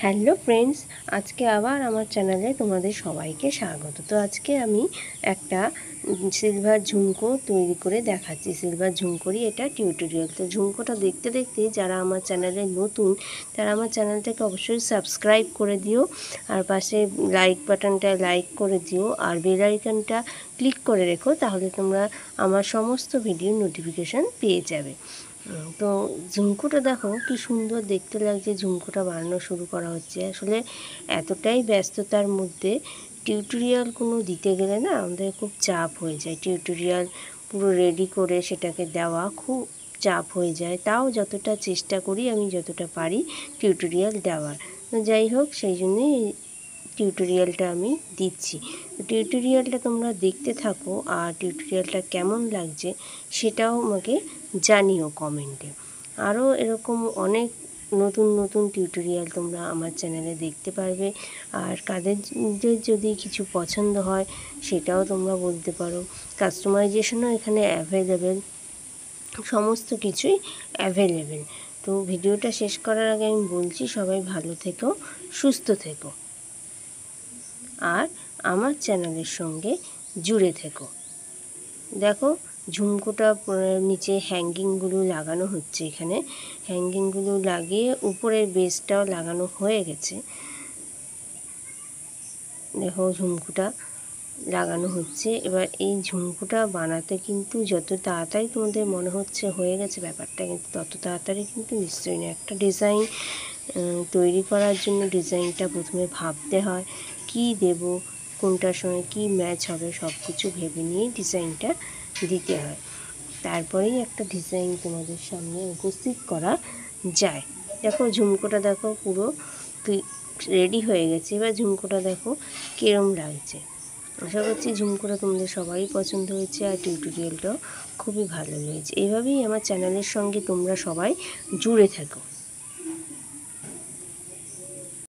Hello friends, আজকে আবার আমার চ্যানেলে তোমাদের সবাইকে স্বাগত। তো আজকে আমি একটা সিলভার ঝুমকো তৈরি করে দেখাচ্ছি। সিলভার ঝুমকোরই এটা টিউটোরিয়াল। তো ঝুমকোটা দেখতে দেখতে যারা আমার চ্যানেলে নতুন তারা আমার চ্যানেলটাকে অবশ্যই সাবস্ক্রাইব করে দিও, আর পাশে লাইক বাটনটা লাইক করে দিও, আর বেল আইকনটা ক্লিক করে রেখো, তাহলে তোমরা আমার সমস্ত ভিডিওর নোটিফিকেশান পেয়ে যাবে। তো ঝুমকোটা দেখো কি সুন্দর দেখতে লাগছে। ঝুমকোটা বানানো শুরু করা হচ্ছে। আসলে এতটাই ব্যস্ততার মধ্যে টিউটোরিয়াল কোনো দিতে গেলে না আমাদের খুব চাপ হয়ে যায়। টিউটোরিয়াল পুরো রেডি করে সেটাকে দেওয়া খুব চাপ হয়ে যায়। তাও যতটা চেষ্টা করি আমি যতটা পারি টিউটোরিয়াল দেওয়ার। তো যাই হোক, সেই জন্যই টিউটোরিয়ালটা আমি দিচ্ছি। টিউটোরিয়ালটা তোমরা দেখতে থাকো, আর টিউটোরিয়ালটা কেমন লাগছে সেটাও আমাকে জানিও কমেন্টে। আরও এরকম অনেক নতুন নতুন টিউটোরিয়াল তোমরা আমার চ্যানেলে দেখতে পারবে। আর কাদের যদি কিছু পছন্দ হয় সেটাও তোমরা বলতে পারো। কাস্টমাইজেশনও এখানে অ্যাভেলেবেল, সমস্ত কিছুই অ্যাভেলেবেল। তো ভিডিওটা শেষ করার আগে আমি বলছি, সবাই ভালো থেকো, সুস্থ থেকো, আর আমার চ্যানেলের সঙ্গে জুড়ে থেকো। দেখো ঝুমকোটা নিচে হ্যাঙ্গিংগুলো লাগানো হচ্ছে। এখানে হ্যাঙ্গিংগুলো লাগিয়ে উপরের বেসটাও লাগানো হয়ে গেছে। দেখো ঝুমকোটা লাগানো হচ্ছে। এবার এই ঝুমকোটা বানাতে কিন্তু যত তাড়াতাড়ি তোমাদের মনে হচ্ছে হয়ে গেছে ব্যাপারটা, কিন্তু তত তাড়াতাড়ি কিন্তু নিশ্চয়ই না। একটা ডিজাইন তৈরি করার জন্য ডিজাইনটা প্রথমে ভাবতে হয়, কি দেব, কোনটার সঙ্গে কি ম্যাচ হবে, সব কিছু ভেবে নিয়ে ডিজাইনটা দিতে হয়। তারপরেই একটা ডিজাইন তোমাদের সামনে উপস্থিত করা যায়। দেখো ঝুমকোটা দেখো পুরো রেডি হয়ে গেছে। এবার ঝুমকোটা দেখো কীরম লাগছে। আশা করছি ঝুমকোটা তোমাদের সবারই পছন্দ হয়েছে, আর টিউটোরিয়ালটাও খুবই ভালো লেগেছে। এইভাবেই আমার চ্যানেলের সঙ্গে তোমরা সবাই জুড়ে থাকো।